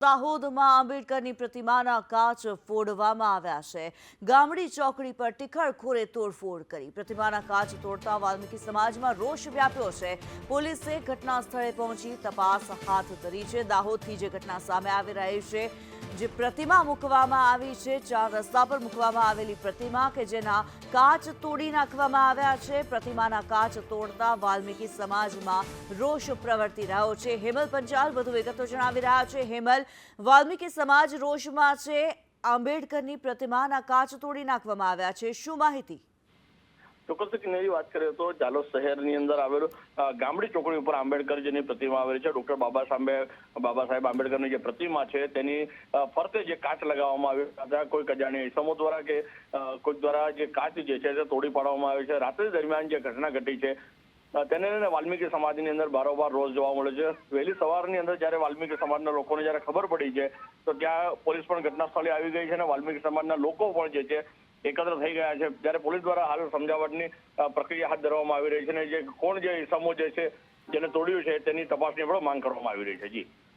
દાહોદમાં આંબેડકરની પ્રતિમાના કાચ ફોડવામાં આવ્યા છે। ગામડી ચોકડી પર ટીખળખોરે તોડફોડ કરી પ્રતિમાના કાચ તોડતા વાલ્મીકી સમાજમાં રોષ વ્યાપ્યો છે। પોલીસે ઘટના સ્થળે પહોંચી તપાસ હાથ ધરી છે। દાહોદથી જે ઘટના સામે આવી રહી છે, જે પ્રતિમા મૂકવામાં આવી છે, 4 રસ્તા પર મૂકવામાં આવેલી પ્રતિમા કે જેના કાચ તોડી નાખવામાં આવ્યા છે। પ્રતિમાના કાચ તોડતા વાલ્મીકી સમાજમાં રોષ પ્રવર્તી રહ્યો છે। હેમલ પંચાલ વધુ વિગતો જણાવી રહ્યા છે। હેમલ, વાલ્મીકી સમાજ રોષમાં છે। આંબેડકરની પ્રતિમાના કાચ તોડી નાખવામાં આવ્યા છે, શું માહિતી? ચોક્કસ કિન્નરી વાત કરીએ તો જાલોદ શહેરની અંદર આવેલું ગામડી ચોકડી ઉપર આંબેડકરજીની પ્રતિમા આવેલી છે। ડોક્ટર બાબા સાહેબ આંબેડકરની જે પ્રતિમા છે તેની ફરતે જે કાચ લગાવવામાં આવ્યો હતા, કોઈ અજાણ્યા ઇસમો દ્વારા કે કોઈ દ્વારા જે કાચ જે છે તે તોડી પાડવામાં આવ્યો છે। રાત્રિ દરમિયાન જે ઘટના ઘટી છે તેને લઈને વાલ્મીકી સમાજની અંદર બારોબાર રોષ જોવા મળે છે। વહેલી સવારની અંદર જ્યારે વાલ્મીકી સમાજના લોકોને જ્યારે ખબર પડી છે તો ત્યાં પોલીસ પણ ઘટના સ્થળે આવી ગઈ છે અને વાલ્મીકી સમાજના લોકો પણ જે છે એકત્ર થઈ ગયા છે। જ્યારે પોલીસ દ્વારા હાલ સમજાવટની પ્રક્રિયા હાથ ધરવામાં આવી રહી છે અને જે કોણ જે ઇસમો જે છે જેને તોડ્યું છે તેની તપાસની પણ માંગ કરવામાં આવી રહી છે। જી